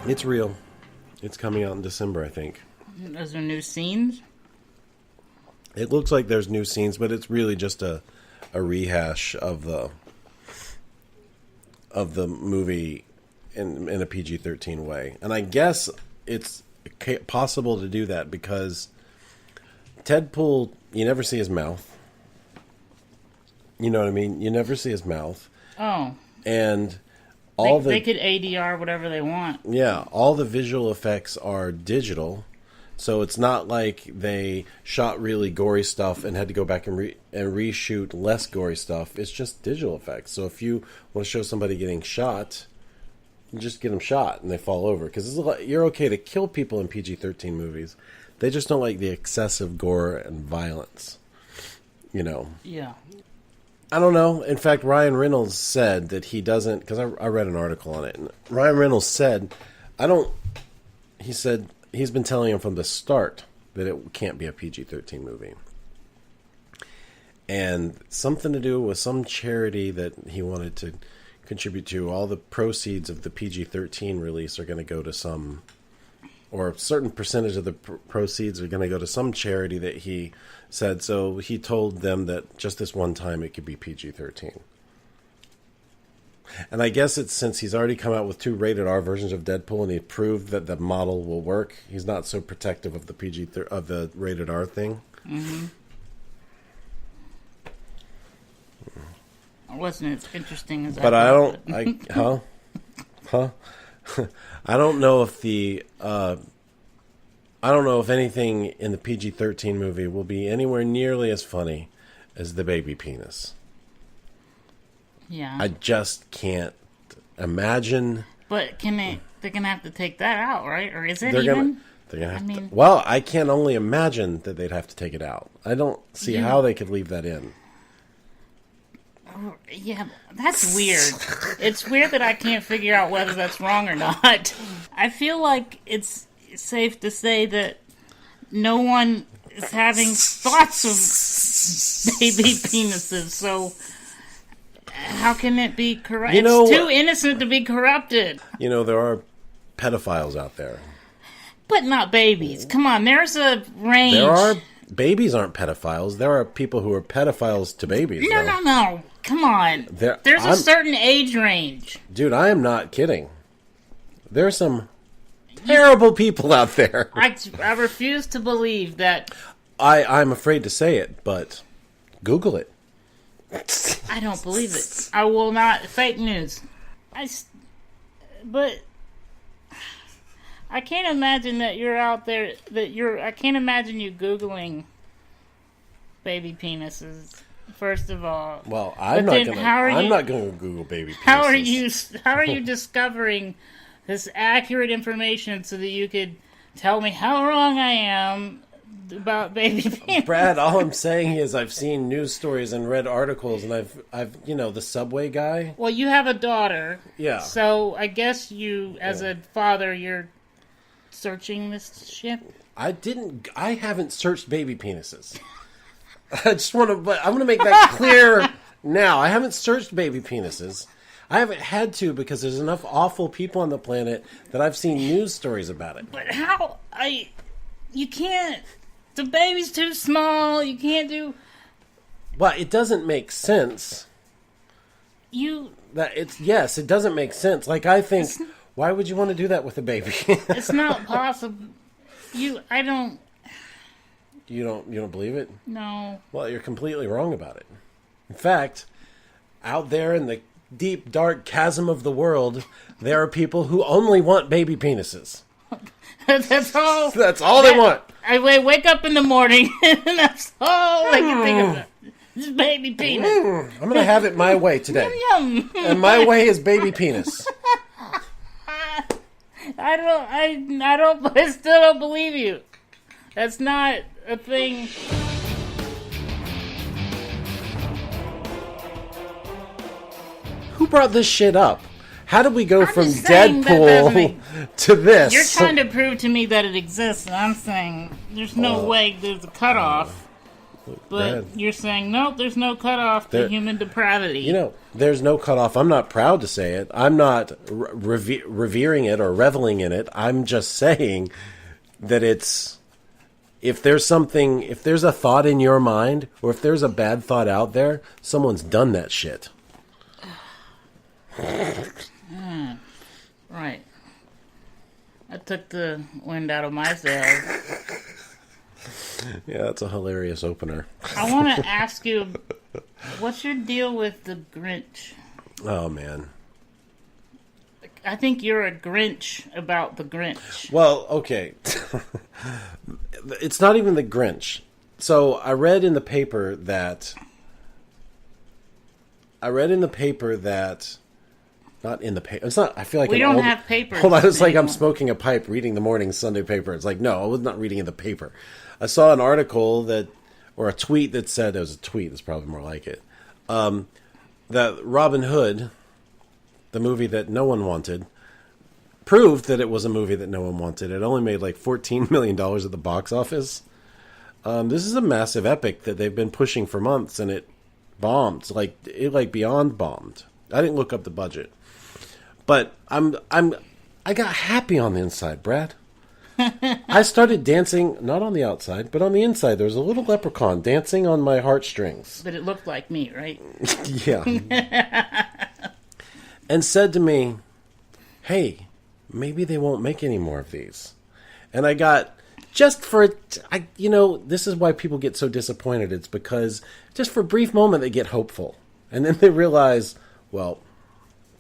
It's real. It's coming out in December, I think. Is there new scenes? It looks like there's new scenes, but it's really just a rehash of the movie in a PG-13 way. And I guess it's possible to do that because Deadpool, you never see his mouth. You know what I mean? You never see his mouth. Oh. And they could ADR whatever they want. Yeah, all the visual effects are digital. So it's not like they shot really gory stuff and had to go back and reshoot less gory stuff. It's just digital effects. So if you want to show somebody getting shot, you just get them shot and they fall over. Because you're okay to kill people in PG-13 movies. They just don't like the excessive gore and violence. You know? Yeah. I don't know. In fact, Ryan Reynolds said that he doesn't... Because I read an article on it. And Ryan Reynolds said, he said... He's been telling him from the start that it can't be a PG-13 movie. And something to do with some charity that he wanted to contribute to. All the proceeds of the PG-13 release are going to go to some... Or a certain percentage of the proceeds are going to go to some charity that he said. So he told them that just this one time it could be PG-13. And I guess it's since he's already come out with 2 rated R versions of Deadpool, and he proved that the model will work. He's not so protective of the of the rated R thing. Mm-hmm. It wasn't as interesting as. But I don't. I don't know if I don't know if anything in the PG-13 movie will be anywhere nearly as funny as the baby penis. Yeah. I just can't imagine. But they're going to have to take that out, right? Or is it they're going to have to. Well, I can only imagine that they'd have to take it out. I don't see how they could leave that in. Yeah, that's weird. It's weird that I can't figure out whether that's wrong or not. I feel like it's safe to say that no one is having thoughts of baby penises, so... How can it be corrupt? It's too innocent to be corrupted. You know, there are pedophiles out there. But not babies. Come on, there's a range. Babies aren't pedophiles. There are people who are pedophiles to babies. No. Come on. There's a certain age range. Dude, I am not kidding. There are some terrible people out there. I refuse to believe that. I'm afraid to say it, but Google it. I don't believe it. I will not. Fake news. But I can't imagine that you're out there. I can't imagine you Googling baby penises. First of all. Well, I'm not going to Google baby penises. How are you discovering this accurate information so that you could tell me how wrong I am about baby penis? Brad, all I'm saying is I've seen news stories and read articles, and I've the subway guy. Well, you have a daughter. Yeah. So I guess you, as a father, you're searching this shit. I haven't searched baby penises. I just want to, I'm going to make that clear now. I haven't searched baby penises. I haven't had to because there's enough awful people on the planet that I've seen news stories about it. But how? You can't. The baby's too small. You can't do. Well, it doesn't make sense. Yes, it doesn't make sense. Like, I think, why would you want to do that with a baby? It's not possible. I don't. You don't believe it? No. Well, you're completely wrong about it. In fact, out there in the deep, dark chasm of the world, there are people who only want baby penises. That's all. That's all they want. I wake up in the morning, and that's all I can think about. This baby penis. I'm going to have it my way today. Yum. And my way is baby penis. I still don't believe you. That's not a thing. Who brought this shit up? How did we go from Deadpool to this? You're trying to prove to me that it exists, and I'm saying there's no way there's a cutoff. But you're saying, nope, there's no cutoff to human depravity. You know, there's no cutoff. I'm not proud to say it. I'm not revering it or reveling in it. I'm just saying that it's... If there's a thought in your mind, or if there's a bad thought out there, someone's done that shit. Right. That took the wind out of my sails. Yeah, that's a hilarious opener. I want to ask you, what's your deal with the Grinch? Oh, man. I think you're a Grinch about the Grinch. Well, okay. It's not even the Grinch. So I read in the paper that... Not in the paper. It's not. I feel like we don't have papers. Hold on, it's like I'm smoking a pipe reading the morning Sunday paper. It's like, no, I was not reading in the paper. I saw an article or a tweet that said, it was a tweet, that's probably more like it, that Robin Hood, the movie that no one wanted, proved that it was a movie that no one wanted. It only made like $14 million at the box office. This is a massive epic that they've been pushing for months, and it bombed. It beyond bombed. I didn't look up the budget. But I got happy on the inside, Brad. I started dancing, not on the outside, but on the inside. There was a little leprechaun dancing on my heartstrings. But it looked like me, right? Yeah. And said to me, hey, maybe they won't make any more of these. And I got, this is why people get so disappointed. It's because just for a brief moment they get hopeful. And then they realize, well,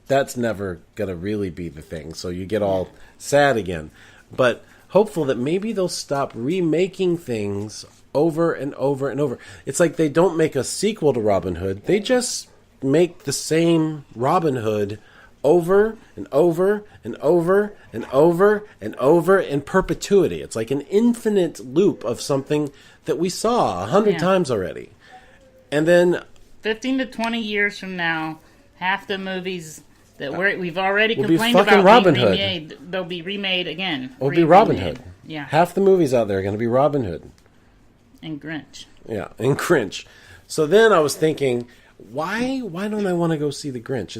that's never going to really be the thing. So you get all sad again. But hopeful that maybe they'll stop remaking things over and over and over. It's like they don't make a sequel to Robin Hood. They just make the same Robin Hood over and over and over and over and over in perpetuity. It's like an infinite loop of something that we saw 100 times already. And then 15 to 20 years from now, half the movies that we've already complained fucking about Robin being Hood. remade, they'll be remade again. It'll be Robin Hood. Yeah. Half the movies out there are going to be Robin Hood. And Grinch. Yeah, and Grinch. So then I was thinking, why don't I want to go see the Grinch?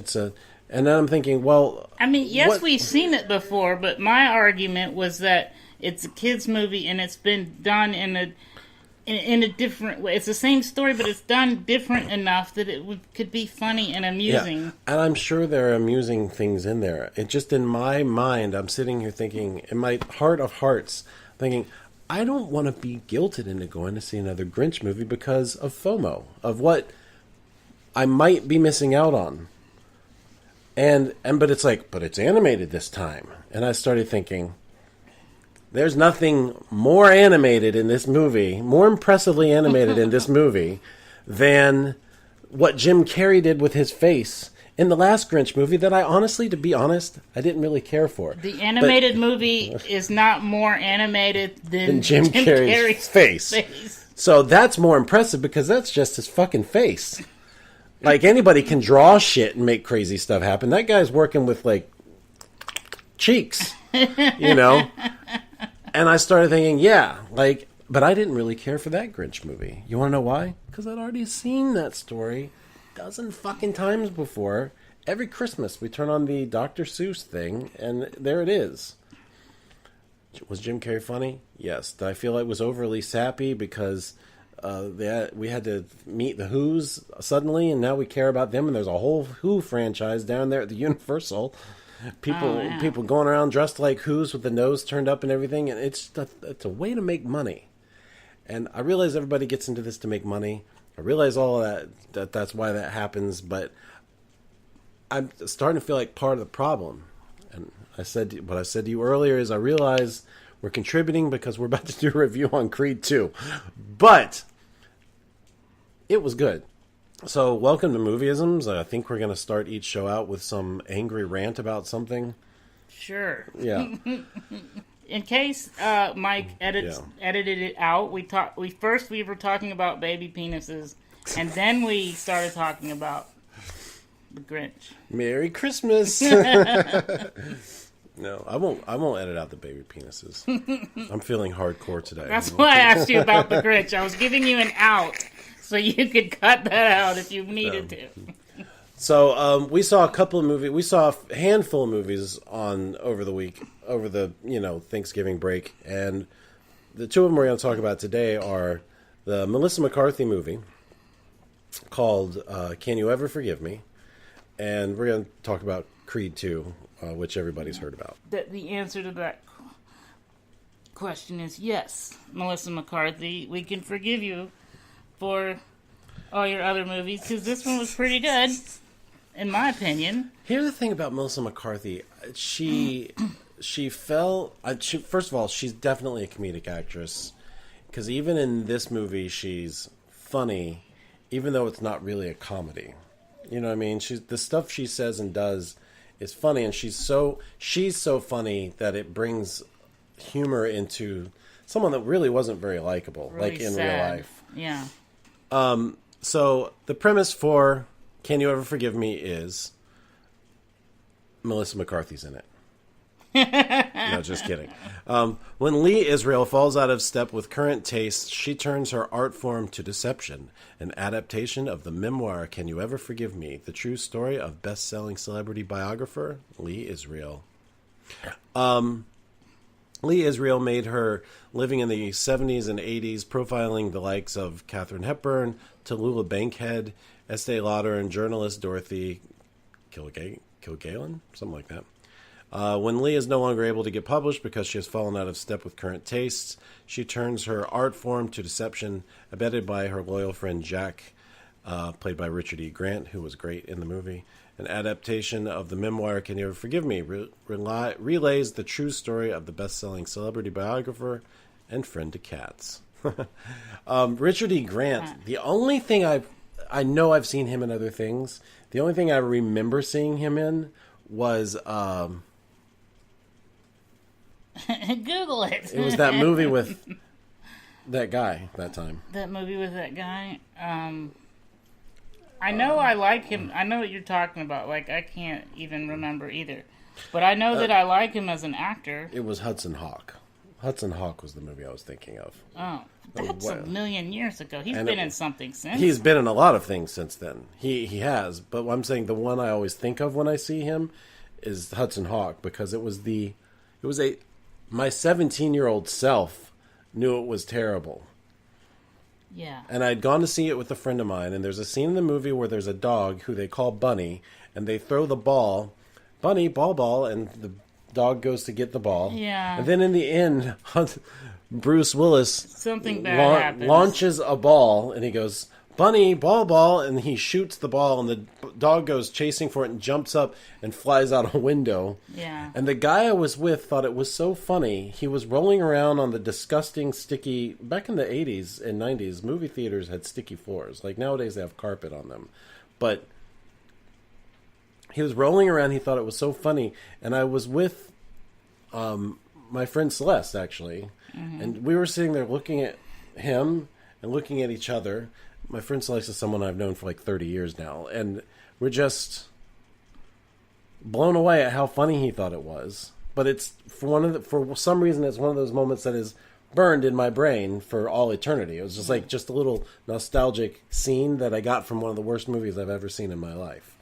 And then I'm thinking, well... I mean, yes, we've seen it before, but my argument was that it's a kid's movie and it's been done in a different way. It's the same story, but it's done different enough that it could be funny and amusing. Yeah, and I'm sure there are amusing things in there. It just, in my mind, I'm sitting here thinking, in my heart of hearts, thinking, I don't want to be guilted into going to see another Grinch movie because of FOMO, of what I might be missing out on. But it's like, but it's animated this time. And I started thinking, there's nothing more animated in this movie, more impressively animated in this movie, than what Jim Carrey did with his face in the last Grinch movie that I honestly, to be honest, I didn't really care for. The animated movie is not more animated than Jim Carrey's face. So that's more impressive because that's just his fucking face. Like, anybody can draw shit and make crazy stuff happen. That guy's working with, like, cheeks, you know? And I started thinking, but I didn't really care for that Grinch movie. You want to know why? Because I'd already seen that story a dozen fucking times before. Every Christmas, we turn on the Dr. Seuss thing, and there it is. Was Jim Carrey funny? Yes. Did I feel it was overly sappy because... we had to meet the Who's suddenly, and now we care about them, and there's a whole Who franchise down there at the Universal. People going around dressed like Who's with the nose turned up and everything, and it's a way to make money. And I realize everybody gets into this to make money. I realize all of that's why that happens, but I'm starting to feel like part of the problem. And what I said to you earlier is I realize we're contributing because we're about to do a review on Creed 2. But it was good. So welcome to Movieisms. I think we're going to start each show out with some angry rant about something. Sure. Yeah. In case Mike edited it out, we were talking about baby penises, and then we started talking about the Grinch. Merry Christmas. No, I won't. I won't edit out the baby penises. I'm feeling hardcore today. That's why I asked you about the Grinch. I was giving you an out so you could cut that out if you needed to. So we saw a couple of movies. We saw a handful of movies over the Thanksgiving break, and the two of them we're going to talk about today are the Melissa McCarthy movie called "Can You Ever Forgive Me," and we're going to talk about Creed 2, which everybody's heard about. The answer to that question is yes, Melissa McCarthy. We can forgive you for all your other movies because this one was pretty good. In my opinion. Here's the thing about Melissa McCarthy. She fell... first of all, she's definitely a comedic actress. Because even in this movie, she's funny, even though it's not really a comedy. You know what I mean? The stuff she says and does is funny, and she's so funny that it brings humor into someone that really wasn't very likable, really like in sad. real life. Yeah. So the premise for Can You Ever Forgive Me is Melissa McCarthy's in it. No, just kidding. When Lee Israel falls out of step with current tastes, she turns her art form to deception, an adaptation of the memoir Can You Ever Forgive Me, the true story of best-selling celebrity biographer Lee Israel. Lee Israel made her living in the 70s and 80s, profiling the likes of Katharine Hepburn, Tallulah Bankhead, Estee Lauder, and journalist Dorothy Kilgallen, something like that. When Lee is no longer able to get published because she has fallen out of step with current tastes, she turns her art form to deception, abetted by her loyal friend Jack, played by Richard E. Grant, who was great in the movie. An adaptation of the memoir Can You Ever Forgive Me relays the true story of the best-selling celebrity biographer and friend to cats. Richard E. Grant, the only thing I know I've seen him in other things. The only thing I remember seeing him in was Google it. It was that movie with that guy that time. That movie with that guy. I know I like him. I know what you're talking about. Like, I can't even remember either. But I know that I like him as an actor. It was Hudson Hawk. Hudson Hawk was the movie I was thinking of. Oh, that's a million years ago. He's been in something since. He's been in a lot of things since then. He has. But I'm saying the one I always think of when I see him is Hudson Hawk, because my 17-year-old self knew it was terrible. Yeah. And I'd gone to see it with a friend of mine, and there's a scene in the movie where there's a dog who they call Bunny, and they throw the ball, Bunny, ball, and the dog goes to get the ball. Yeah. And then in the end, Bruce Willis something bad happens. Launches a ball, and he goes, Bunny, ball, and he shoots the ball, and the dog goes chasing for it and jumps up and flies out a window. Yeah. And the guy I was with thought it was so funny. He was rolling around on the disgusting sticky... Back in the 80s and 90s, movie theaters had sticky floors. Like nowadays they have carpet on them. But he was rolling around. He thought it was so funny. And I was with my friend Celeste, actually. Mm-hmm. And we were sitting there looking at him and looking at each other. My friend Celeste is someone I've known for like 30 years now. And we're just blown away at how funny he thought it was. But it's for some reason it's one of those moments that is burned in my brain for all eternity. It was just like just a little nostalgic scene that I got from one of the worst movies I've ever seen in my life.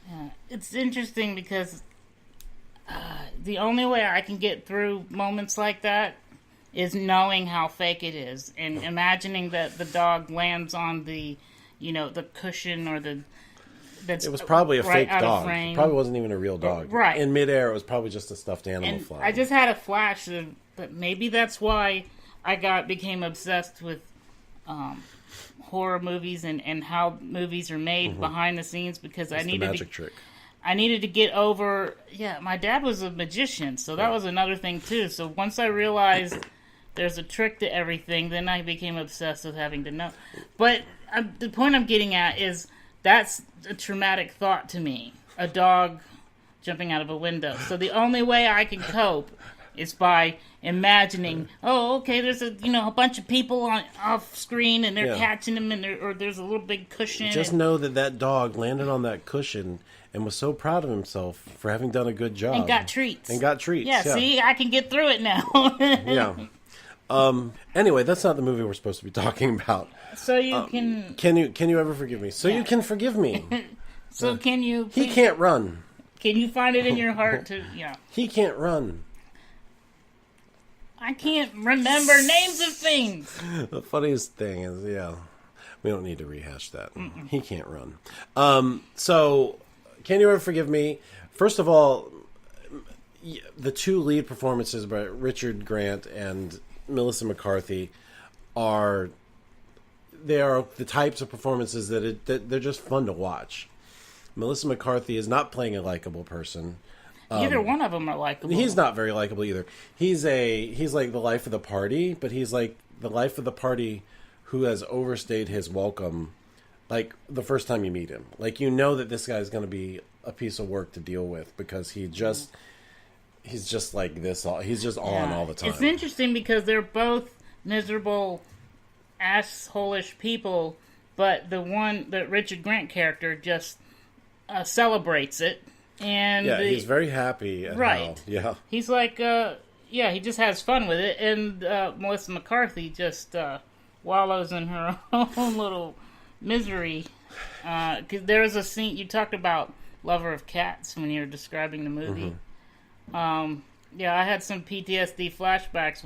Yeah, it's interesting because the only way I can get through moments like that is knowing how fake it is and imagining that the dog lands on the cushion or that's it was probably a right fake dog. Frame. It probably wasn't even a real dog. Right. In midair, it was probably just a stuffed animal and flying. I just had a flash that maybe that's why I became obsessed with horror movies and how movies are made behind the scenes because That's the magic trick. I needed to get over. Yeah, my dad was a magician, so that was another thing too. So once I realized there's a trick to everything, then I became obsessed with having to know. But the point I'm getting at is that's a traumatic thought to me. A dog jumping out of a window. So the only way I can cope It's by imagining, oh, okay, there's a bunch of people off screen and they're catching them, or there's a little big cushion. Just know that dog landed on that cushion and was so proud of himself for having done a good job. And got treats. Yeah, see, I can get through it now. Yeah. Anyway, that's not the movie we're supposed to be talking about. So you can... Can you ever forgive me? So you can forgive me. So can you... He can't run. Can you find it in your heart to... He can't run. I can't remember names of things. The funniest thing is, we don't need to rehash that. Mm-mm. He can't run. So, can you ever forgive me? First of all, the two lead performances by Richard Grant and Melissa McCarthy are the types of performances that they're just fun to watch. Melissa McCarthy is not playing a likable person. Either one of them are likable. He's not very likable either. He's like the life of the party, but he's like the life of the party who has overstayed his welcome, like the first time you meet him. Like, you know that this guy's going to be a piece of work to deal with because he's just like this. He's just on all the time. It's interesting because they're both miserable, asshole-ish people, but the Richard Grant character just celebrates it. And he's very happy. He's like, he just has fun with it. And Melissa McCarthy just wallows in her own little misery. Because there was a scene, you talked about Lover of Cats when you were describing the movie. Mm-hmm. I had some PTSD flashbacks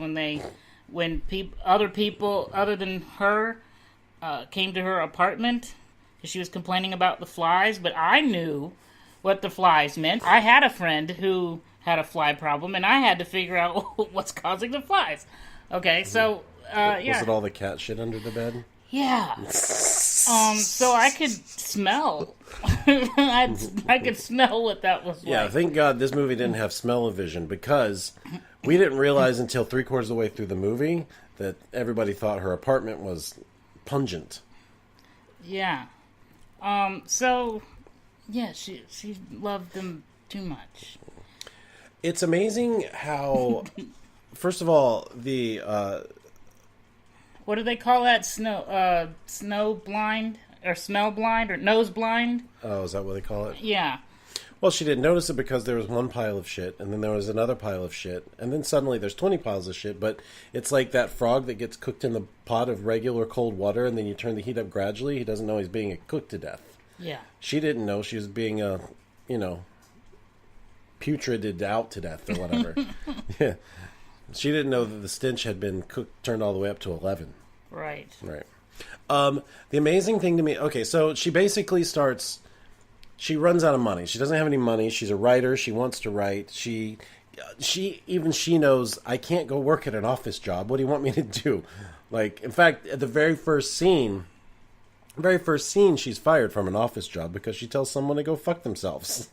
when other people other than her came to her apartment because she was complaining about the flies, but I knew what the flies meant. I had a friend who had a fly problem, and I had to figure out what's causing the flies. Okay, so, Was it all the cat shit under the bed? Yeah. So I could smell. I could smell what that was like. Yeah, thank God this movie didn't have smell-o-vision, because we didn't realize until 3/4 of the way through the movie that everybody thought her apartment was pungent. Yeah. She loved them too much. It's amazing how, first of all, the what do they call that? Snow blind or smell blind or nose blind? Oh, is that what they call it? Yeah. Well, she didn't notice it because there was one pile of shit, and then there was another pile of shit, and then suddenly there's 20 piles of shit, but it's like that frog that gets cooked in the pot of regular cold water, and then you turn the heat up gradually. He doesn't know he's being cooked to death. Yeah. She didn't know she was being putrided out to death or whatever. Yeah. She didn't know that the stench had been turned all the way up to 11. Right. Right. The amazing thing to me... Okay, so she basically starts... She runs out of money. She doesn't have any money. She's a writer. She wants to write. She knows, I can't go work at an office job. What do you want me to do? Like, in fact, at the very first scene, she's fired from an office job because she tells someone to go fuck themselves.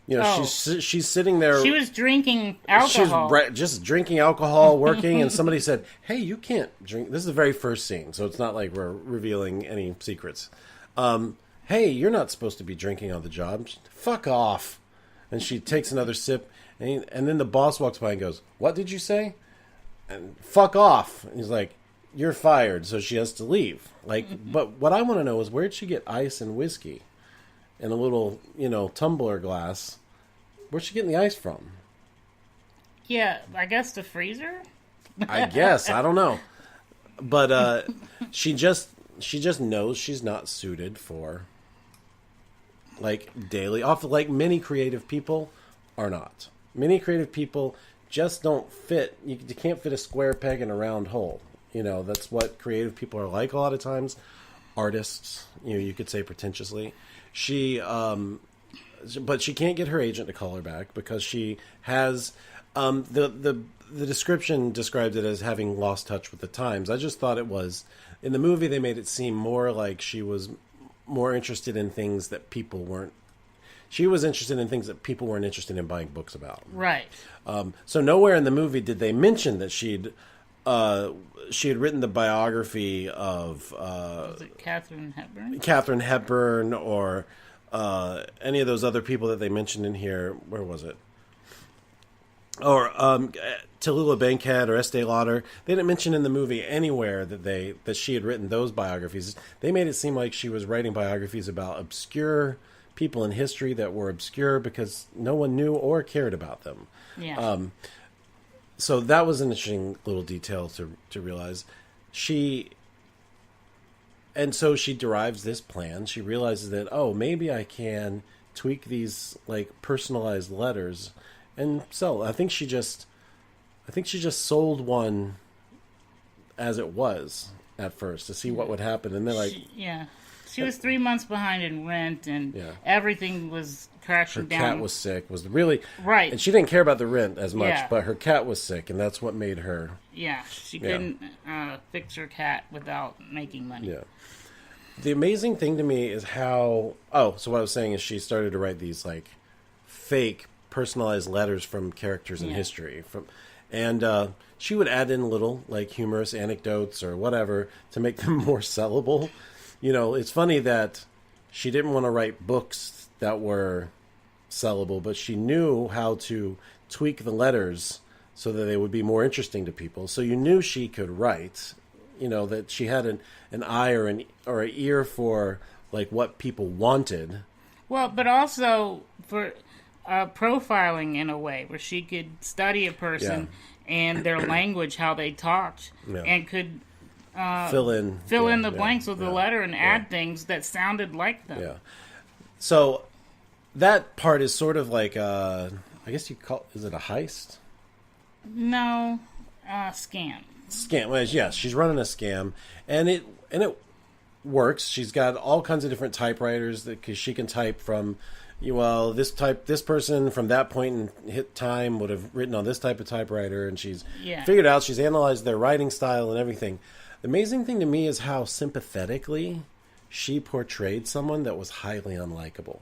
She's sitting there. She was drinking alcohol. She's just drinking alcohol, working, and somebody said, "Hey, you can't drink." This is the very first scene, so it's not like we're revealing any secrets. Hey, you're not supposed to be drinking on the job. Fuck off. And she takes another sip, and then the boss walks by and goes, "What did you say?" And fuck off. And he's like, "You're fired," so she has to leave. But what I want to know is, where'd she get ice and whiskey in a little, tumbler glass? Where's she getting the ice from? Yeah, I guess the freezer? I guess. I don't know. But she just knows she's not suited for, daily office. Like, many creative people are not. Many creative people just don't fit. You can't fit a square peg in a round hole. That's what creative people are like a lot of times. Artists, you could say pretentiously. But she can't get her agent to call her back because she has the description described it as having lost touch with the times. I just thought it was, in the movie they made it seem more like she was more interested in things that people weren't. She was interested in things that people weren't interested in buying books about. Right. So nowhere in the movie did they mention that she had written the biography of was it Katharine Hepburn? Katharine Hepburn, or any of those other people that they mentioned in here. Where was it? or Tallulah Bankhead or Estee Lauder. They didn't mention in the movie anywhere that she had written those biographies. They made it seem like she was writing biographies about obscure people in history that were obscure because no one knew or cared about them. Yeah. So that was an interesting little detail to realize. And so she derives this plan. She realizes that, oh, maybe I can tweak these like personalized letters and sell. I think she just sold one as it was at first to see what would happen, and then she was 3 months behind in rent, and everything was crashing down. Her cat was sick. Was really right, and she didn't care about the rent as much, but her cat was sick, and that's what made her. Yeah, she couldn't fix her cat without making money. Yeah. The amazing thing to me is how. Oh, so what I was saying is she started to write these like fake personalized letters from characters in history and she would add in little like humorous anecdotes or whatever to make them more sellable. You know, it's funny that she didn't want to write books that were sellable, but she knew how to tweak the letters so that they would be more interesting to people. So you knew she could write, you know, that she had an eye or an ear for like what people wanted. Well, but also for profiling in a way where she could study a person and their language, how they talked, and could fill in the blanks with the letter and add things that sounded like them. Yeah. So that part is sort of like I guess you call is it a heist? No, scam. Scam. Well, yes, she's running a scam, and it works. She's got all kinds of different typewriters because she can type from. Well, this person from that point in time would have written on this type of typewriter, and she's figured out, she's analyzed their writing style and everything. The amazing thing to me is how sympathetically she portrayed someone that was highly unlikable.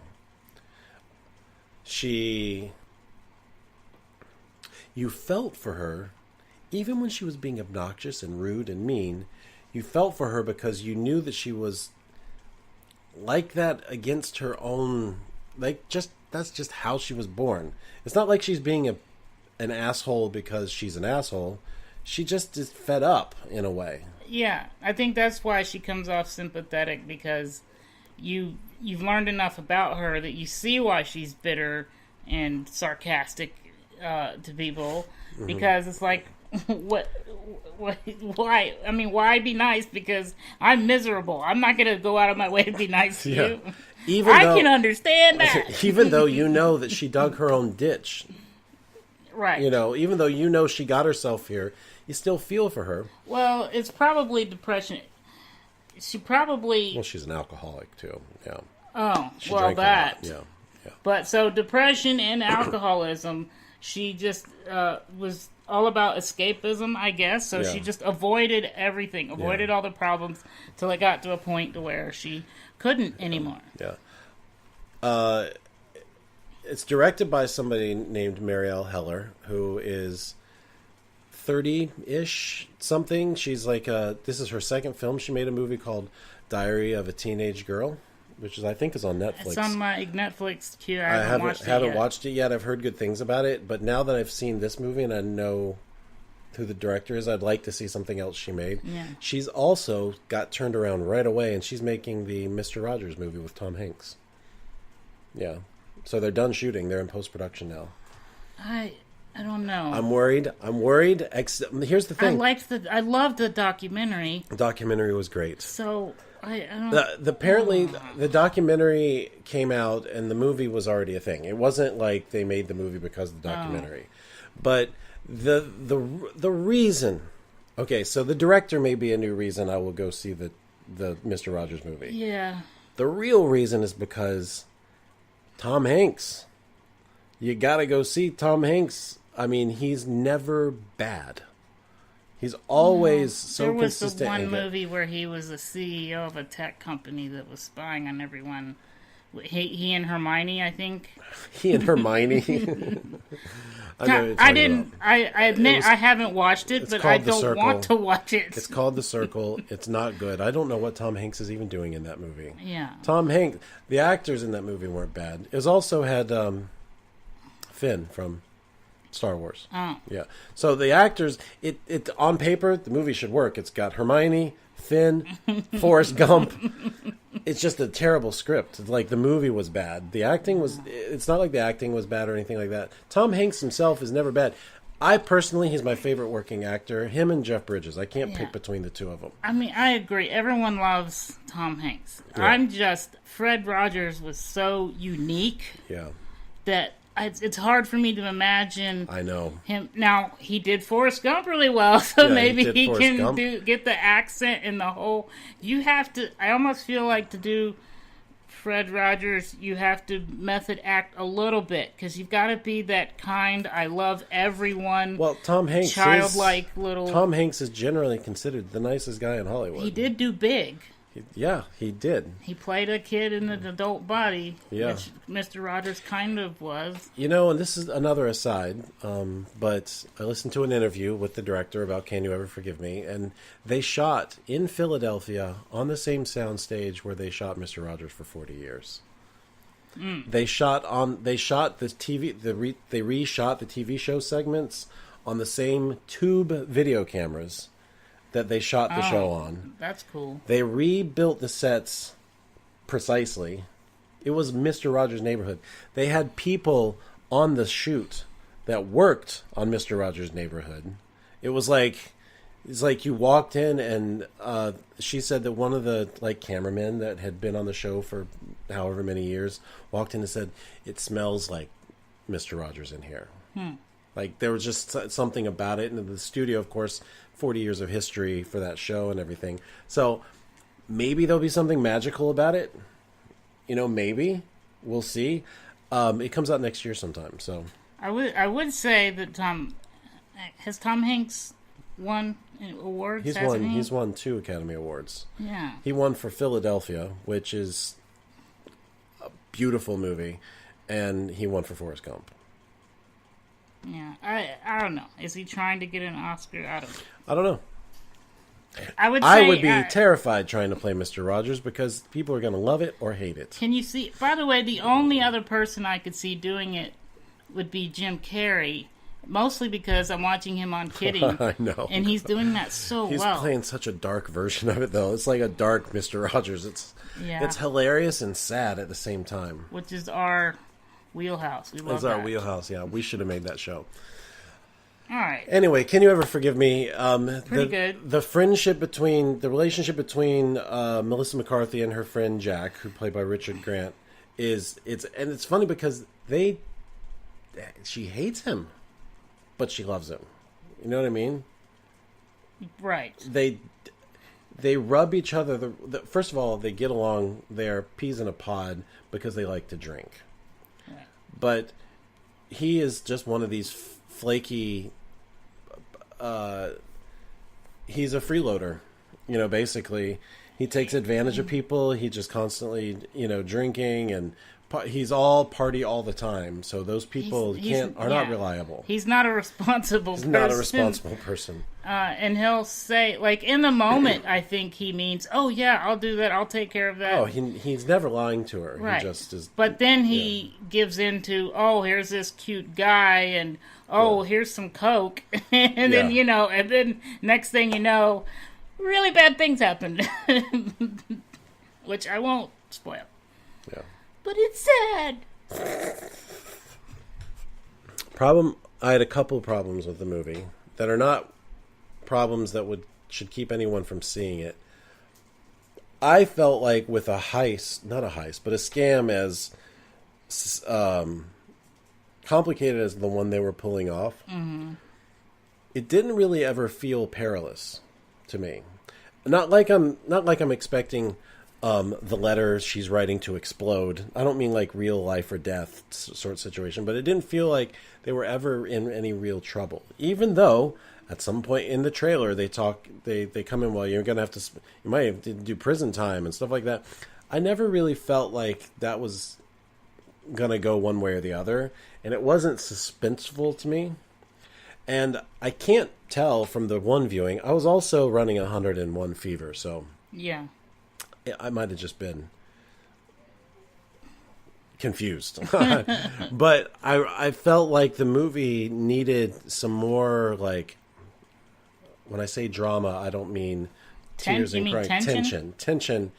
You felt for her, even when she was being obnoxious and rude and mean, you felt for her because you knew that she was like that against her own. That's just how she was born. It's not like she's being an asshole because she's an asshole. She just is fed up in a way. Yeah, I think that's why she comes off sympathetic, because you've learned enough about her that you see why she's bitter and sarcastic to people. Mm-hmm. Because it's like, why? I mean, why be nice? Because I'm miserable. I'm not going to go out of my way to be nice to you. I can understand that. Even though you know that she dug her own ditch. Right. You know, even though you know she got herself here, you still feel for her. Well, it's probably depression. She probably... Well, she's an alcoholic, too. Yeah. Oh, well, that. Yeah. But so depression and alcoholism, she just was all about escapism, I guess. So she just avoided everything, avoided all the problems till it got to a point to where she couldn't anymore. Yeah. It's directed by somebody named Marielle Heller, who is 30-ish something. She's like this is her second film. She made a movie called Diary of a Teenage Girl, which I think is on Netflix. It's on my Netflix queue. I haven't watched it yet. I've heard good things about it, but now that I've seen this movie and I know who the director is, I'd like to see something else she made. Yeah. She's also got turned around right away, and she's making the Mr. Rogers movie with Tom Hanks. Yeah. So they're done shooting. They're in post-production now. I don't know. I'm worried. Here's the thing. I loved the documentary. The documentary was great. So I don't. Apparently, the documentary came out and the movie was already a thing. It wasn't like they made the movie because of the documentary. But the reason. Okay, so the director may be a new reason I will go see the Mr. Rogers movie. Yeah. The real reason is because Tom Hanks. You gotta go see Tom Hanks. I mean, he's never bad. He's always so consistent. There was the one movie where he was the CEO of a tech company that was spying on everyone. He and Hermione, I think. He and Hermione. I admit I haven't watched it, but I don't want to watch it. It's called The Circle. It's not good. I don't know what Tom Hanks is even doing in that movie. Yeah. Tom Hanks. The actors in that movie weren't bad. It was also had Finn from Star Wars. Oh. Yeah. So the actors, it on paper, the movie should work. It's got Hermione, Finn, Forrest Gump. It's just a terrible script. Like, the movie was bad. The acting was... It's not like the acting was bad or anything like that. Tom Hanks himself is never bad. I personally, he's my favorite working actor. Him and Jeff Bridges. I can't pick between the two of them. I mean, I agree. Everyone loves Tom Hanks. Yeah. Fred Rogers was so unique Yeah. that it's hard for me to imagine. I know. Him. Now, he did Forrest Gump really well, so Yeah, maybe he Forrest can Gump. get the accent and the whole... You have to... I almost feel like to do Fred Rogers, you have to method act a little bit, because you've got to be that kind, I love everyone, Well, Tom Hanks childlike little... Tom Hanks is generally considered the nicest guy in Hollywood. He did do Big. He did. He played a kid in an adult body, Yeah. which Mr. Rogers kind of was. You know, and this is another aside, but I listened to an interview with the director about Can You Ever Forgive Me, and they shot in Philadelphia on the same soundstage where they shot Mr. Rogers for 40 years. They shot the TV. They reshot the TV show segments on the same tube video cameras that they shot the show on. That's cool. They rebuilt the sets precisely. It was Mr. Rogers' Neighborhood. They had people on the shoot that worked on Mr. Rogers' Neighborhood. It's like you walked in and she said that one of the cameramen that had been on the show for however many years walked in and said, "It smells like Mr. Rogers in here." Like, there was just something about it. And the studio, of course, 40 years of history for that show and everything. So maybe there'll be something magical about it. You know, maybe. We'll see. It comes out next year sometime. So I would say that Tom Hanks won awards? He's won 2 Academy Awards. Yeah. He won for Philadelphia, which is a beautiful movie, and he won for Forrest Gump. Yeah, I don't know. Is he trying to get an Oscar? I don't know. I would be terrified trying to play Mr. Rogers because people are going to love it or hate it. Can you see? By the way, the only other person I could see doing it would be Jim Carrey, mostly because I'm watching him on Kidding. I know. And he's doing that so He's well. He's playing such a dark version of it, though. It's like a dark Mr. Rogers. It's hilarious and sad at the same time. Which is our wheelhouse. We love It's our wheelhouse, yeah. We should have made that show. All right. Anyway, Can You Ever Forgive Me? Pretty good. The relationship between Melissa McCarthy and her friend Jack, who played by Richard Grant, it's funny because she hates him, but she loves him. You know what I mean? Right. They rub each other. First of all, they get along. They're peas in a pod because they like to drink. Right. But he is just one of these flaky. He's a freeloader, basically. He takes advantage of people. He just constantly, drinking, and he's all party all the time. So those people are not reliable. He's not a responsible person. And he'll say, in the moment, I think he means, "Oh yeah, I'll do that. I'll take care of that." Oh, he's never lying to her. Right. He just is. But then he gives into, "Oh, here's this cute guy," and here's some coke, and then and then next thing you know, really bad things happen, which I won't spoil. Yeah. But it's sad. I had a couple problems with the movie that are not problems that should keep anyone from seeing it. I felt like with not a heist, but a scam as complicated as the one they were pulling off, it didn't really ever feel perilous to me. Not like I'm expecting the letter she's writing to explode. I don't mean like real life or death sort of situation, but it didn't feel like they were ever in any real trouble. Even though at some point in the trailer they come in, well, you might have to do prison time and stuff like that. I never really felt like that was gonna go one way or the other, and it wasn't suspenseful to me. And I can't tell from the one viewing. I was also running 101 fever, so yeah. I might have just been confused. But I felt like the movie needed some more, like, when I say drama, I don't mean tears and crying. Tension,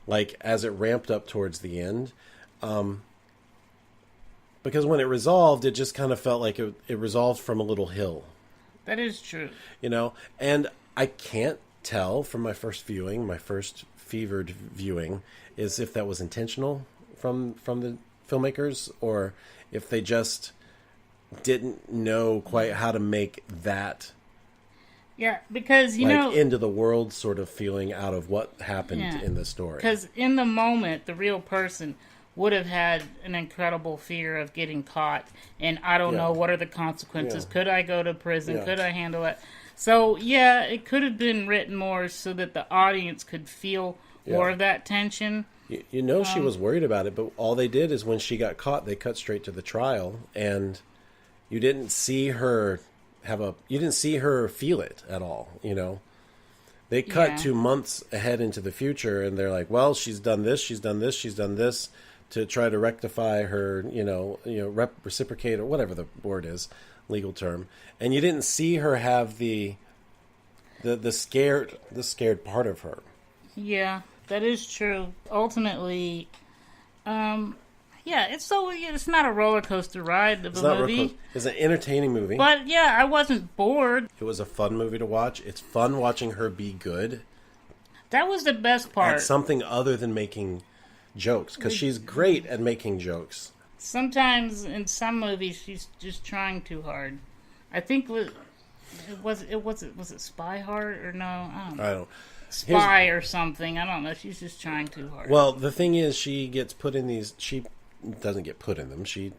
like, as it ramped up towards the end. Because when it resolved, it just kind of felt like it resolved from a little hill. That is true. And I can't tell from my first viewing, my first fevered viewing, is if that was intentional from the filmmakers, or if they just didn't know quite how to make that because into the world sort of feeling out of what happened in the story. Because in the moment, the real person would have had an incredible fear of getting caught, and I don't know what are the consequences. Could I go to prison? Could I handle it? So it could have been written more so that the audience could feel more of that tension. She was worried about it, but all they did is when she got caught, they cut straight to the trial, and you didn't see her feel it at all. They cut 2 months ahead into the future, and they're like, well, she's done this, she's done this, she's done this to try to rectify her, reciprocate, or whatever the word is, legal term. And you didn't see her have the scared part of her. Yeah, that is true. Ultimately, it's not a roller coaster ride of a movie. It's an entertaining movie. But I wasn't bored. It was a fun movie to watch. It's fun watching her be good. That was the best part. At something other than making jokes, because she's great at making jokes. Sometimes in some movies she's just trying too hard. I think was it Spy Hard or no? I don't know. Spy or something. I don't know. She's just trying too hard. Well, the thing is, she gets put in these. She doesn't get put in them. She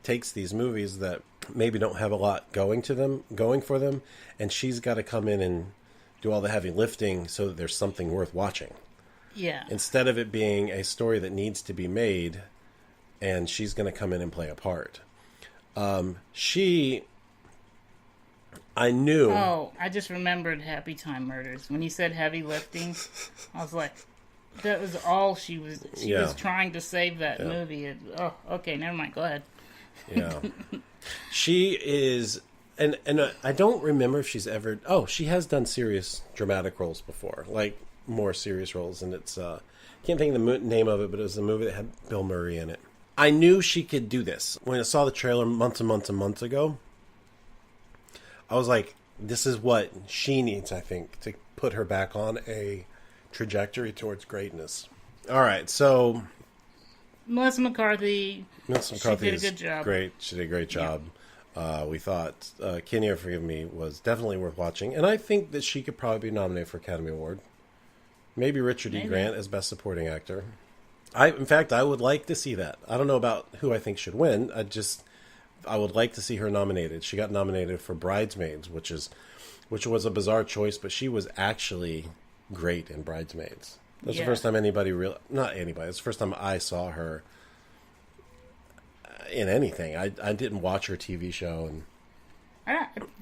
takes these movies that maybe don't have a lot going for them, and she's got to come in and do all the heavy lifting so that there's something worth watching. Yeah. Instead of it being a story that needs to be made, and she's going to come in and play a part. I knew. Oh, I just remembered Happytime Murders. When he said heavy lifting, I was like, that was all she was. She was trying to save that movie. Okay, never mind. Go ahead. Yeah. She is, and I don't remember if she's ever. Oh, she has done serious dramatic roles before, like more serious roles, and it's I can't think of the name of it, but it was a movie that had Bill Murray in it. I knew she could do this when I saw the trailer months ago. I was like, this is what she needs, I think, to put her back on a trajectory towards greatness. All right, so Melissa McCarthy she did a good job. Great. She did a great job. Yeah. We thought Kenya, Forgive Me was definitely worth watching, and I think that she could probably be nominated for Academy Award. Maybe Richard E. Grant as Best Supporting Actor. In fact, I would like to see that. I don't know about who I think should win. I would like to see her nominated. She got nominated for Bridesmaids, which was a bizarre choice, but she was actually great in Bridesmaids. That's the first time it's the first time I saw her in anything. I didn't watch her TV show, and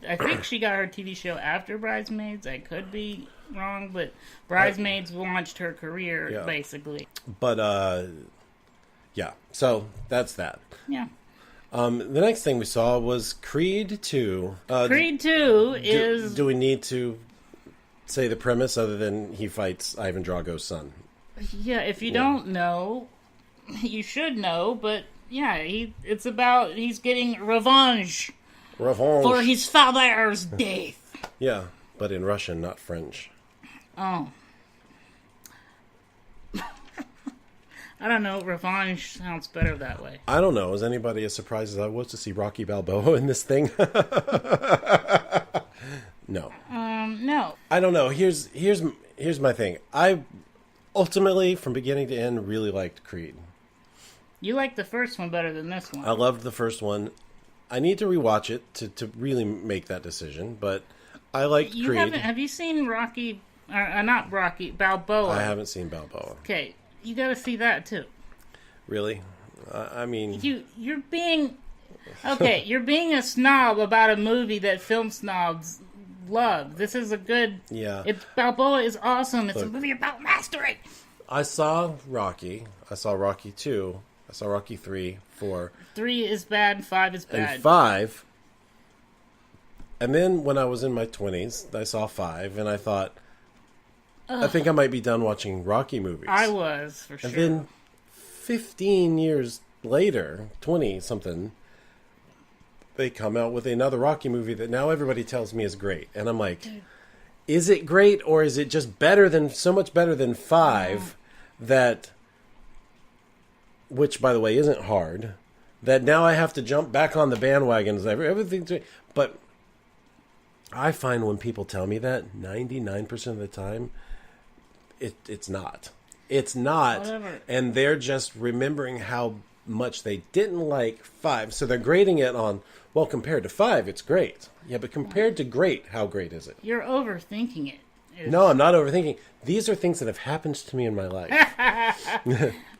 I think she got her TV show after Bridesmaids. I could be wrong, but Bridesmaids launched her career, basically. But, so that's that. Yeah. The next thing we saw was Creed 2. Creed 2 is... Do we need to say the premise other than he fights Ivan Drago's son? Yeah, if you don't know, you should know, but it's about he's getting revenge. For his father's death. Yeah, but in Russian, not French. Oh. I don't know. Revenge sounds better that way. I don't know. Is anybody as surprised as I was to see Rocky Balboa in this thing? No. No. I don't know. Here's my thing. I ultimately, from beginning to end, really liked Creed. You liked the first one better than this one. I loved the first one. I need to rewatch it to really make that decision, but I liked Creed. Have you seen Rocky? Not Rocky, Balboa. I haven't seen Balboa. Okay, you got to see that too. Really? I mean, you're being you're being a snob about a movie that film snobs love. This is a good. Yeah. Balboa is awesome. It's a movie about mastery. I saw Rocky. I saw Rocky 2. I saw Rocky 3, 4. 3 is bad, 5 is bad. And 5. And then when I was in my 20s, I saw 5, and I thought, I think I might be done watching Rocky movies. I was, for sure. And then 15 years later, 20-something, they come out with another Rocky movie that now everybody tells me is great. And I'm like, is it great, or is it just so much better than 5 that, which, by the way, isn't hard, that now I have to jump back on the bandwagons. Everything's great. But I find when people tell me that, 99% of the time, it's not. It's not. Whatever. And they're just remembering how much they didn't like 5. So they're grading it on, well, compared to 5, it's great. Yeah, but compared to great, how great is it? You're overthinking it. No, I'm not overthinking. These are things that have happened to me in my life.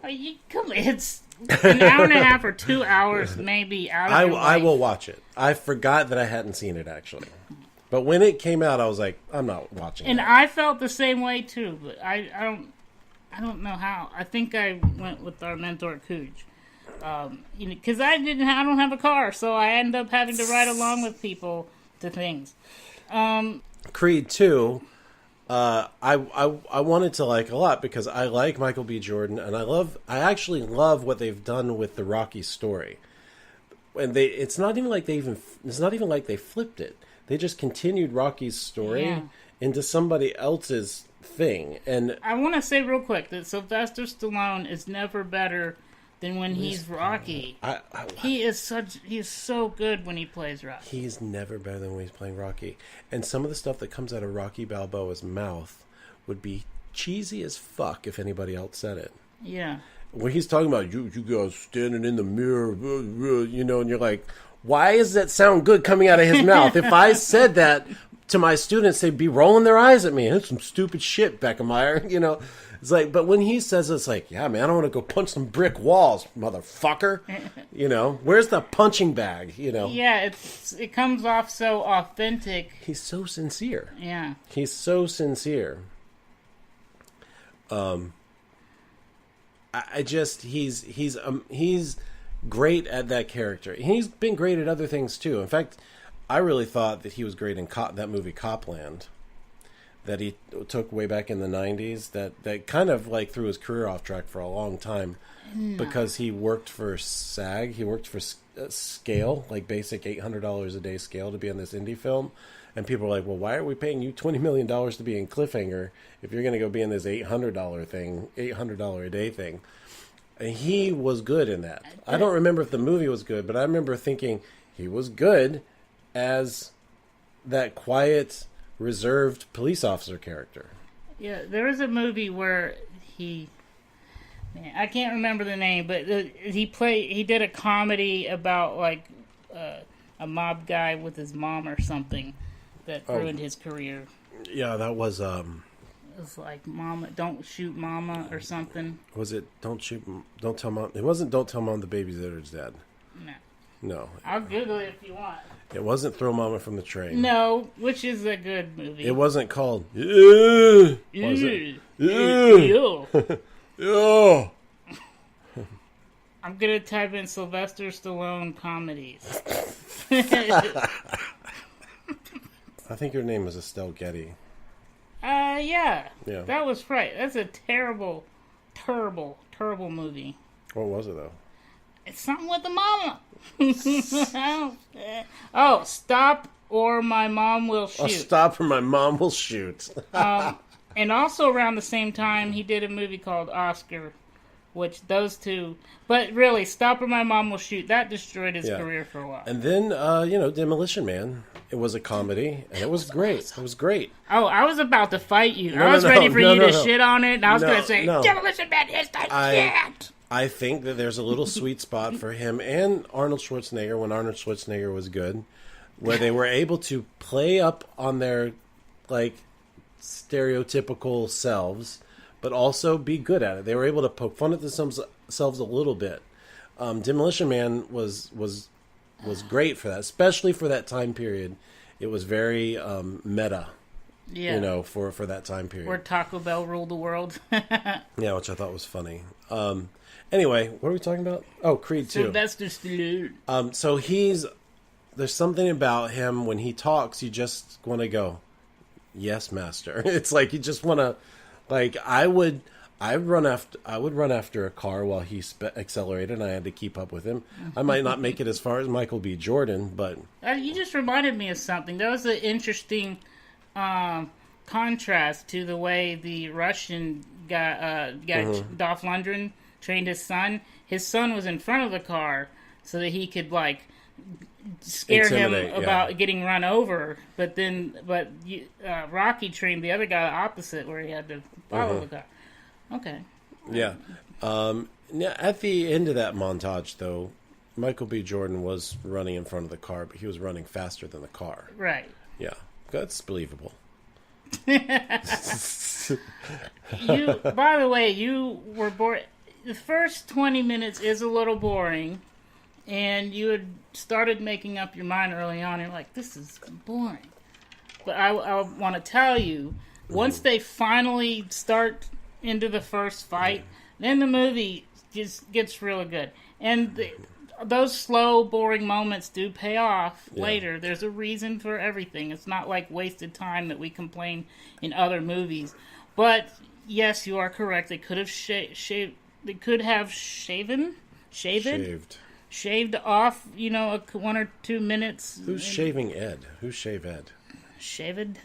It's an hour and a half or 2 hours, maybe, out of your life. I will watch it. I forgot that I hadn't seen it, actually. But when it came out, I was like, I'm not watching it. And I felt the same way, too. But I don't know how. I think I went with our mentor, Cooge. Because I don't have a car, so I end up having to ride along with people to things. Creed 2, I wanted to like a lot because I like Michael B. Jordan, and I actually love what they've done with the Rocky story. And it's not even like they flipped it. They just continued Rocky's story into somebody else's thing. And I want to say real quick that Sylvester Stallone is never better than when he's Rocky. He is so good when he plays Rocky. He's never better than when he's playing Rocky. And some of the stuff that comes out of Rocky Balboa's mouth would be cheesy as fuck if anybody else said it. Yeah. When he's talking about you guys standing in the mirror, and you're like, why does that sound good coming out of his mouth? If I said that to my students, they'd be rolling their eyes at me. That's some stupid shit, Beckemeyer. It's like, but when he says it's like, yeah, man, I want to go punch some brick walls, motherfucker. Where's the punching bag? Yeah, it comes off so authentic. He's so sincere. Yeah, he's so sincere. He's great at that character. He's been great at other things too. In fact, I really thought that he was great in that movie Copland that he took way back in the 90s that kind of like threw his career off track for a long time because he worked for SAG. He worked for Scale, like basic $800 a day Scale to be on this indie film. And people are like, well, why are we paying you $20 million to be in Cliffhanger if you're going to go be in this $800 thing, $800 a day thing? And he was good in that. I don't remember if the movie was good, but I remember thinking he was good as that quiet, reserved police officer character. Yeah, there was a movie where I can't remember the name, but he did a comedy about like a mob guy with his mom or something that ruined his career. Yeah, that was It was like Mama, Don't Shoot Mama or something. Was it Don't Tell Mom? It wasn't Don't Tell Mom the Babysitter's Dead. No. I'll Google it if you want. It wasn't Throw Mama from the Train. No, which is a good movie. It wasn't called was it? Yeah. I'm gonna type in Sylvester Stallone comedies. I think your name is Estelle Getty. Yeah. That was right. That's a terrible, terrible, terrible movie. What was it though? It's something with the mama. Oh, Stop or My Mom Will Shoot. Stop or My Mom Will Shoot. And also around the same time, he did a movie called Oscar, which those two... But really, Stop or My Mom Will Shoot, that destroyed his career for a while. And then, Demolition Man. It was a comedy, and it was great. Awesome. It was great. Oh, I was about to fight you. I was ready for you to shit on it, and I was going to say, no. Demolition Man is the shit! I think that there's a little sweet spot for him and Arnold Schwarzenegger when Arnold Schwarzenegger was good, where they were able to play up on their, like, stereotypical selves, but also be good at it. They were able to poke fun at themselves a little bit. Demolition Man was great for that, especially for that time period. It was very meta, for that time period. Where Taco Bell ruled the world. Yeah, which I thought was funny. Anyway, what are we talking about? Oh, Creed 2. Sylvester Stallone. So there's something about him when he talks, you just want to go, yes, master. It's like you just want to, like, I would run after a car while he accelerated, and I had to keep up with him. I might not make it as far as Michael B. Jordan, but You just reminded me of something. That was an interesting contrast to the way the Russian got Dolph Lundgren trained his son. His son was in front of the car so that he could, like, scare him about getting run over. But Rocky trained the other guy the opposite, where he had to follow the car. Okay. Yeah. At the end of that montage, though, Michael B. Jordan was running in front of the car, but he was running faster than the car. Right. Yeah. That's believable. By the way, you were bored. The first 20 minutes is a little boring, and you had started making up your mind early on. And you're like, this is boring. But I want to tell you, once they finally start into the first fight, then the movie just gets really good. And those slow, boring moments do pay off later. There's a reason for everything. It's not like wasted time that we complain in other movies. But yes, you are correct. They could have shaved. They could have shaved off. 1 or 2 minutes. Who's shaving Ed? Who's shave Ed? Shaved.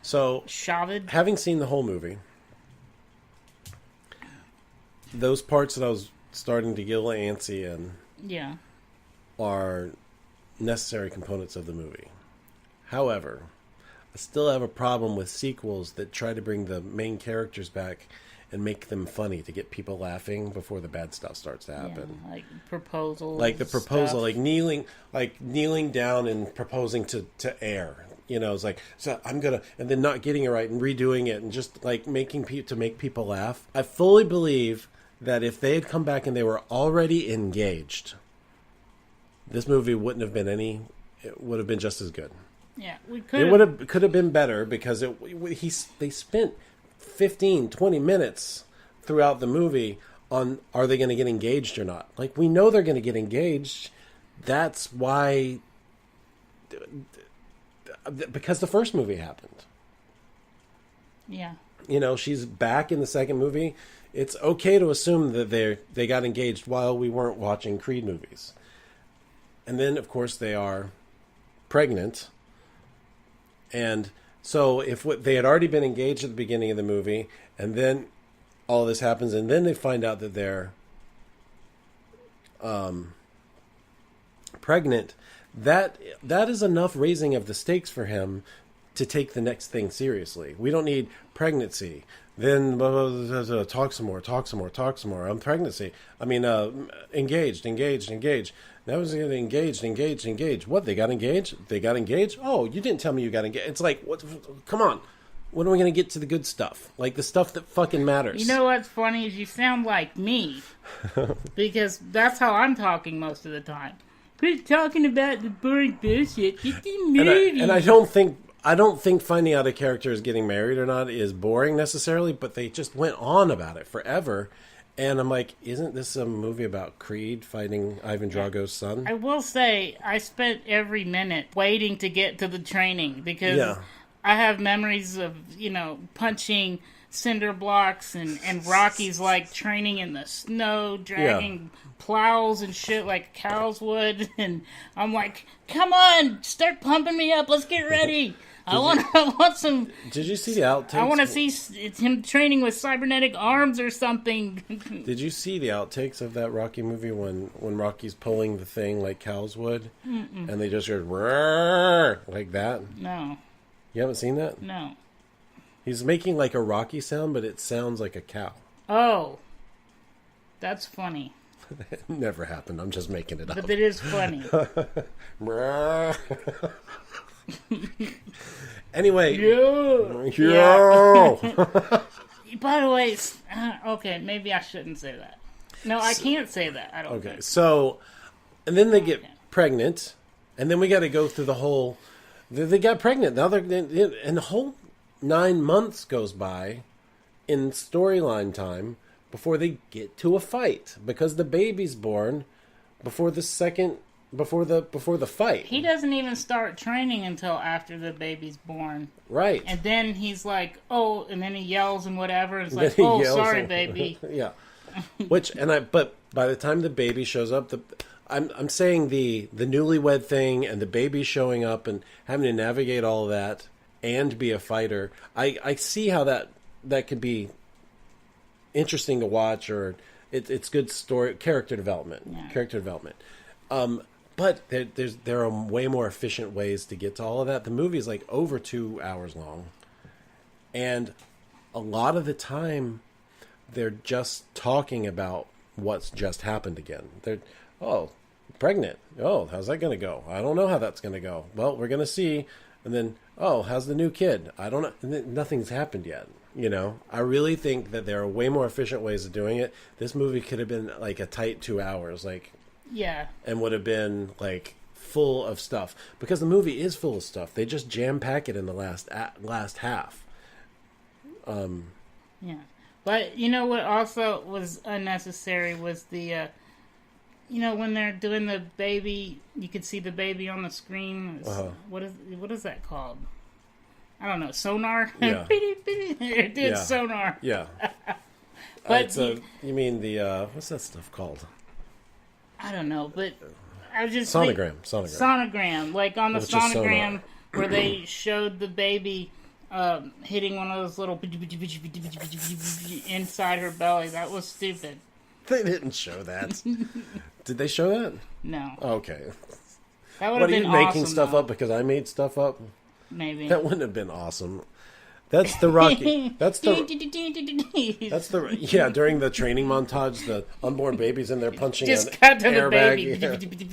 So, Shaved. Having seen the whole movie, those parts that I was starting to get a little antsy in are necessary components of the movie. However, I still have a problem with sequels that try to bring the main characters back and make them funny to get people laughing before the bad stuff starts to happen. Like proposal. Like the proposal, stuff. like kneeling down and proposing to air. It's like, so I'm gonna, and then not getting it right and redoing it and just like make people laugh. I fully believe that if they had come back and they were already engaged, this movie wouldn't have been it would have been just as good. Yeah, It could have been better because they spent 15, 20 minutes throughout the movie on, are they going to get engaged or not? Like, we know they're going to get engaged. That's why, because the first movie happened. Yeah. She's back in the second movie. It's okay to assume that they got engaged while we weren't watching Creed movies. And then, of course, they are pregnant. And so if they had already been engaged at the beginning of the movie, and then all this happens, and then they find out that they're pregnant, that is enough raising of the stakes for him to take the next thing seriously. We don't need pregnancy. Then talk some more. I'm pregnancy. I mean, engaged. That was engaged. What, they got engaged? Oh, you didn't tell me you got engaged. It's like, what? Come on. When are we going to get to the good stuff? Like the stuff that fucking matters. You know what's funny is you sound like me. Because that's how I'm talking most of the time. Quit talking about the boring bullshit. Get the movie. And I don't think finding out a character is getting married or not is boring necessarily, but they just went on about it forever. And I'm like, isn't this a movie about Creed fighting Ivan Drago's son? I will say, I spent every minute waiting to get to the training because I have memories of, punching cinder blocks and Rocky's like training in the snow, dragging plows and shit like cows would. And I'm like, come on, start pumping me up. Let's get ready. I want some. Did you see the outtakes? I want to see him training with cybernetic arms or something. Did you see the outtakes of that Rocky movie when Rocky's pulling the thing like cows would, and they just go "Roar" like that? No. You haven't seen that? No. He's making like a Rocky sound, but it sounds like a cow. Oh, that's funny. It never happened. I'm just making it up. But it is funny. Anyway. Yeah. By the way, okay, maybe I shouldn't say that. No, I can't say that. I don't think. So, and then they get pregnant, and then we got to go through the whole. They got pregnant. Now and the whole 9 months goes by in storyline time before they get to a fight, because the baby's born before the fight. He doesn't even start training until after the baby's born. Right. And then he's like, oh, and then he yells and whatever. It's like, oh, sorry, baby. Yeah. But by the time the baby shows up, I'm saying the newlywed thing and the baby showing up and having to navigate all of that and be a fighter. I see how that could be interesting to watch, or it's good story, character development. But there are way more efficient ways to get to all of that. The movie is like over 2 hours long, and a lot of the time they're just talking about what's just happened again. They're pregnant. Oh, how's that going to go? I don't know how that's going to go. Well, we're going to see. And then, oh, how's the new kid? I don't know. And then nothing's happened yet. I really think that there are way more efficient ways of doing it. This movie could have been like a tight 2 hours, and would have been like full of stuff, because the movie is full of stuff. They just jam pack it in the last half. But you know what also was unnecessary was the when they're doing the baby, you could see the baby on the screen. What is that called? I don't know. Sonar? Yeah. It's sonar. Yeah. But you mean the what's that stuff called? I don't know, but I was just sonogram. Sonogram, like on the sonogram where they showed the baby hitting one of those little inside her belly. That was stupid. They didn't show that. Did they show that? No. Okay. That would have been awesome. What are you making stuff up because I made stuff up? Maybe. That wouldn't have been awesome. That's the Rocky. That's the during the training montage, the unborn baby's in there punching just an cut to airbag. The baby.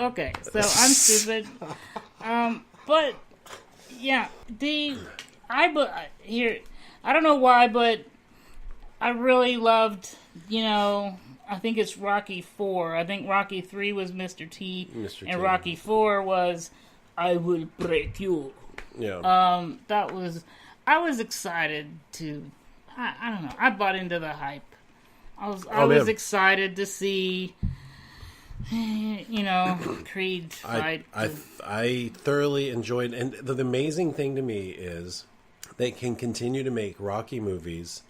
Okay, so I'm stupid. But yeah, I don't know why, but I really loved, I think it's Rocky 4. I think Rocky 3 was Mr. T. And Rocky 4 was I Will Break You. Yeah. I was excited to, I don't know, I bought into the hype. I was excited to see, Creed fight. I thoroughly enjoyed, and the amazing thing to me is they can continue to make Rocky movies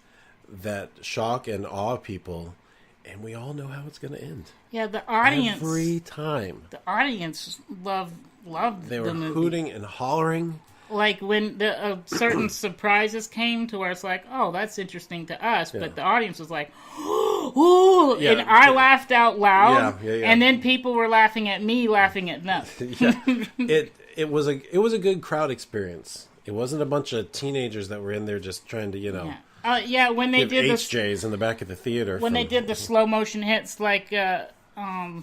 that shock and awe people, and we all know how it's going to end. Yeah, the audience every time. The audience loved they the were movie. Hooting and hollering. Like when the certain surprises came to where it's like, oh, that's interesting to us, but the audience was like, ooh, and I laughed out loud, and then people were laughing at me, laughing at them. It was a good crowd experience. It wasn't a bunch of teenagers that were in there just trying to when they did HJs in the back of the theater. When they did the slow motion hits, like what do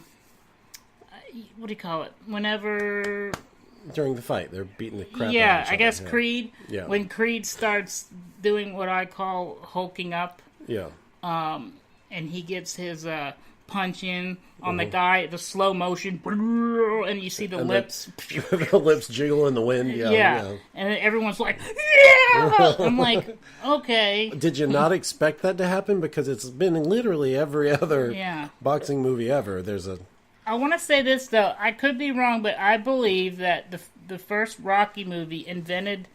you call it? Whenever during the fight, they're beating the crap out of each I other. guess Creed. Yeah. When Creed starts doing what I call hulking up. Yeah. And he gets his punch in on the guy, the slow motion, and you see the lips. The lips jiggle in the wind. Yeah. And everyone's like, yeah! I'm like, okay. Did you not expect that to happen? Because it's been literally every other boxing movie ever. I want to say this, though. I could be wrong, but I believe that the first Rocky movie invented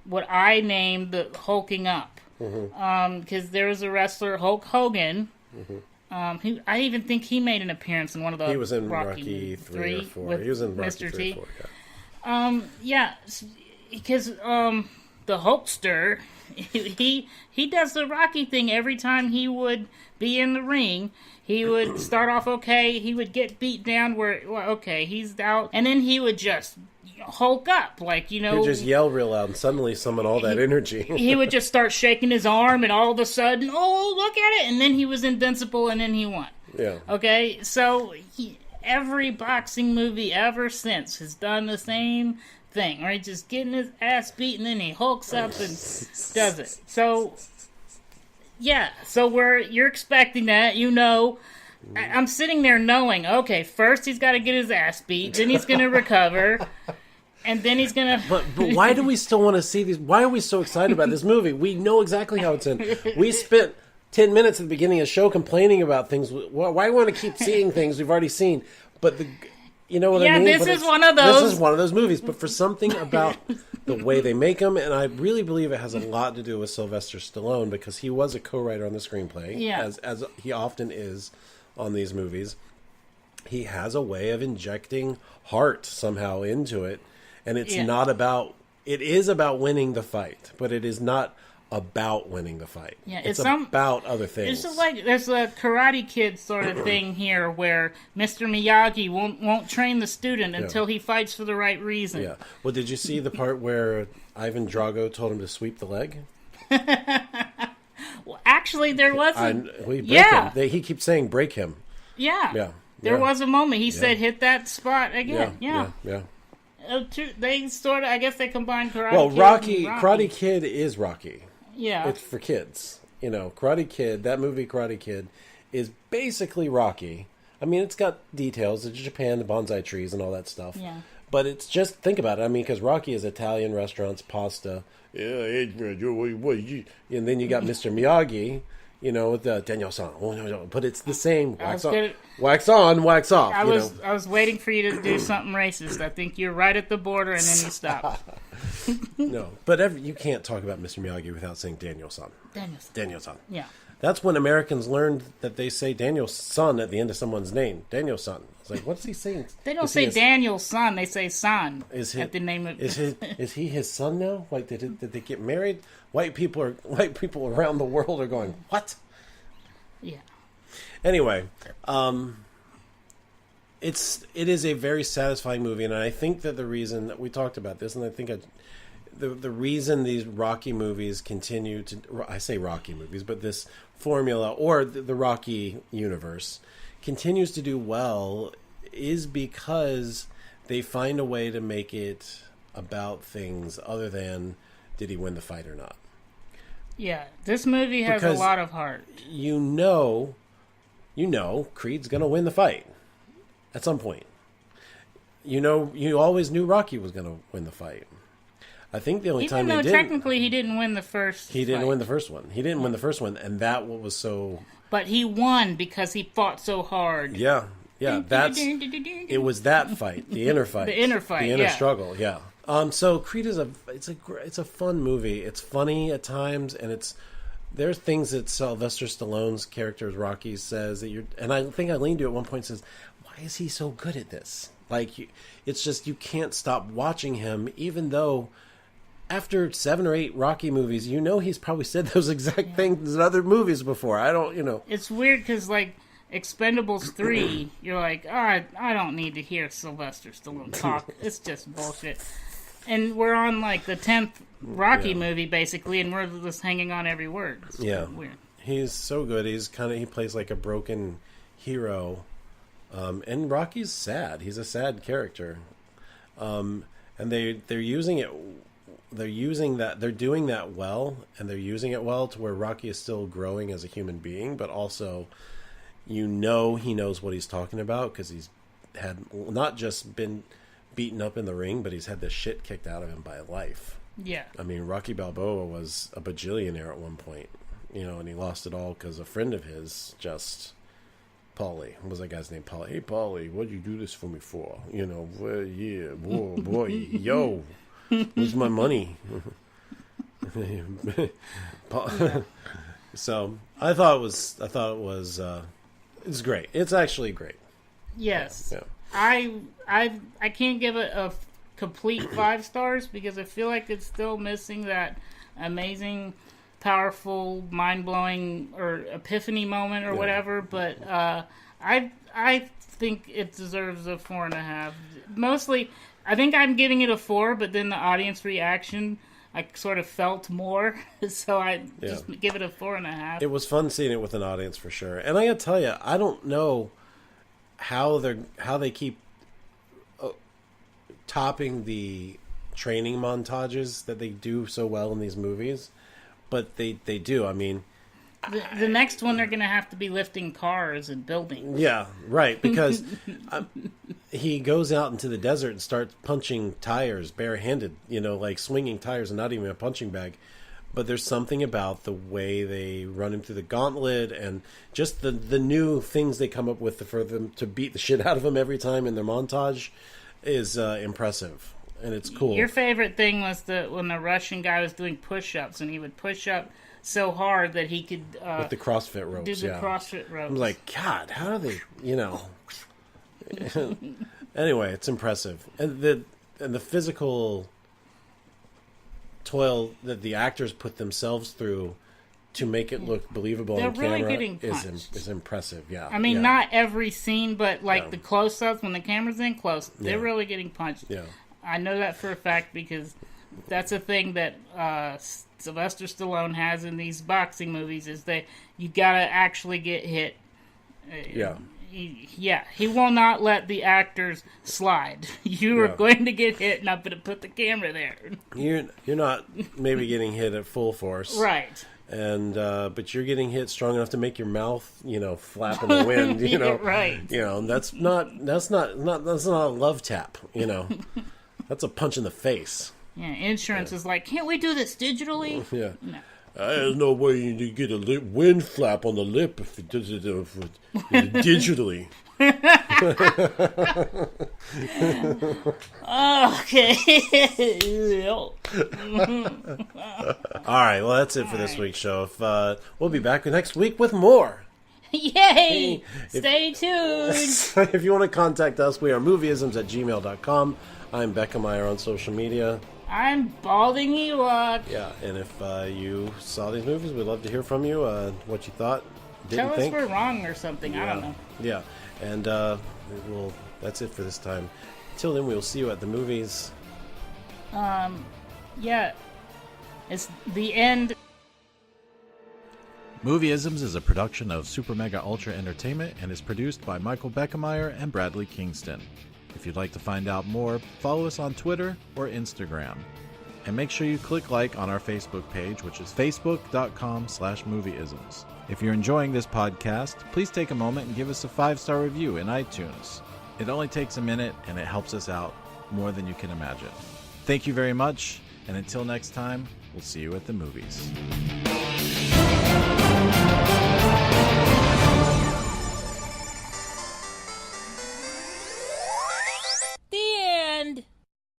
what I named the hulking up. Because there was a wrestler, Hulk Hogan. I even think he made an appearance in one of the He was in Rocky 3 or 4. He was in Rocky Mr. 3 T. or 4, because the Hulkster, he does the Rocky thing every time he would be in the ring. He would start off okay. He would get beat down he's out. And then he would just hulk up, He would just yell real loud and suddenly summon all that energy. He would just start shaking his arm and all of a sudden, oh, look at it. And then he was invincible and then he won. Yeah. Okay, so every boxing movie ever since has done the same thing, right? Just getting his ass beat and then he hulks up and does it. So... yeah, so you're expecting that, I'm sitting there knowing, okay, first he's got to get his ass beat, then he's going to recover, And then he's gonna. But why do we still want to see these? Why are we so excited about this movie? We know exactly how it's in. We spent 10 minutes at the beginning of the show complaining about things. Why do we want to keep seeing things we've already seen? But you know what I mean? This is one of those. This is one of those movies. But for something about the way they make them, and I really believe it has a lot to do with Sylvester Stallone, because he was a co-writer on the screenplay, as he often is on these movies. He has a way of injecting heart somehow into it, and it's not about. It is about winning the fight, but it is not about winning the fight. Yeah, it's about other things. It's just like there's a Karate Kid sort of thing here, where Mr. Miyagi won't train the student until he fights for the right reason. Yeah. Well, did you see the part where Ivan Drago told him to sweep the leg? Well, actually, there was he keeps saying break him. Yeah. Yeah. There was a moment he said hit that spot again. Yeah. They sort of, I guess they combined Karate Kid. Well, Karate Kid is Rocky. Yeah. It's for kids. You know, Karate Kid, that movie Karate Kid, is basically Rocky. I mean, it's got details. It's Japan, the bonsai trees and all that stuff. Yeah. But it's just, think about it. I mean, because Rocky is Italian restaurants, pasta. Yeah, and then you got Mr. Miyagi, you know, with Daniel-san. But it's the same. Wax on, wax off. I was waiting for you to do something racist. I think you're right at the border, and then you stopped. No, but you can't talk about Mr. Miyagi without saying Daniel-san. Daniel-san. Yeah. That's when Americans learned that they say Daniel-san at the end of someone's name. Daniel-san. It's like, what's he saying? They don't say Daniel's son. They say son at the name of. Is he his son now? Like, did they get married? White people around the world are going, what? Yeah. Anyway, it is a very satisfying movie, and I think that the reason that we talked about this, and I think the reason these Rocky movies continue to, I say Rocky movies, but this formula or the Rocky universe continues to do well is because they find a way to make it about things other than did he win the fight or not. Yeah, this movie has a lot of heart. You know Creed's going to win the fight at some point. You always knew Rocky was going to win the fight. I think the only time he didn't... technically he didn't win the first He didn't win the first one. He didn't win the first one, and that was so... But he won because he fought so hard. Yeah, it was that fight, the inner fight. The inner fight, the inner struggle, yeah. So Creed is it's a fun movie. It's funny at times, and there's things that Sylvester Stallone's character as Rocky says and I think I leaned to at one point and says, why is he so good at this? Like, it's just you can't stop watching him, even though after 7 or 8 Rocky movies, he's probably said those exact things in other movies before. It's weird because, like, Expendables 3, you're like, I don't need to hear Sylvester Stallone talk. It's just bullshit. And we're on, like, the 10th Rocky movie, basically, and we're just hanging on every word. It's weird. He's so good. He plays like a broken hero. And Rocky's sad. He's a sad character. And they're using it. They're doing that well, and they're using it well to where Rocky is still growing as a human being, but also, he knows what he's talking about because he's had not just been beaten up in the ring, but he's had the shit kicked out of him by life. Yeah. I mean, Rocky Balboa was a bajillionaire at one point, and he lost it all because a friend of his Paulie. What was that guy's name? Paulie. Hey, Paulie, what'd you do this for me for? Boy, yo. Where's my money? So I thought it was it's great. It's actually great. Yes. Yeah. I can't give it a complete 5 stars because I feel like it's still missing that amazing, powerful, mind-blowing or epiphany moment or whatever, but I think it deserves a 4.5. Mostly, I think I'm giving it a 4, but then the audience reaction, I sort of felt more, so I just give it a 4.5. It was fun seeing it with an audience for sure, and I gotta tell you, I don't know how they keep topping the training montages that they do so well in these movies, but they do. I mean, The next one, they're going to have to be lifting cars and buildings. Yeah, right, because he goes out into the desert and starts punching tires barehanded, like swinging tires and not even a punching bag. But there's something about the way they run him through the gauntlet and just the new things they come up with for them to beat the shit out of him every time in their montage is impressive. And it's cool. Your favorite thing was when the Russian guy was doing push-ups, and he would push up so hard that he could... with the CrossFit ropes, do the CrossFit ropes. I'm like, God, how do they, Anyway, it's impressive. And the physical toil that the actors put themselves through to make it look believable on really camera getting punched. is impressive. Yeah, I mean, not every scene, but Yeah. the close-ups when the camera's in close, they're Yeah. really getting punched. Yeah. I know that for a fact because that's a thing that Sylvester Stallone has in these boxing movies is that you gotta actually get hit. Yeah. He will not let the actors slide. You are going to get hit, and I'm going to put the camera there. You're not maybe getting hit at full force, Right? And but you're getting hit strong enough to make your mouth, flap in the wind. Right? That's not a love tap. That's a punch in the face. Yeah, insurance is like, can't we do this digitally? Yeah. No. There's no way you get a wind flap on the lip if it does it digitally. Okay. All right, well, that's it for this week's show. We'll be back next week with more. Yay! Stay tuned. If you want to contact us, we are movieisms@gmail.com. I'm Becca Meyer on social media. I'm Balding Ewok. Yeah, and if you saw these movies, we'd love to hear from you, what you thought, didn't Tell think. us we're wrong or something. I don't know. Yeah, and that's it for this time. Till then, we'll see you at the movies. Yeah. It's the end. Movieisms is a production of Super Mega Ultra Entertainment and is produced by Michael Beckemeyer and Bradley Kingston. If you'd like to find out more, follow us on Twitter or Instagram. And make sure you click like on our Facebook page, which is facebook.com/movieisms. If you're enjoying this podcast, please take a moment and give us a 5-star review in iTunes. It only takes a minute and it helps us out more than you can imagine. Thank you very much, and until next time, we'll see you at the movies.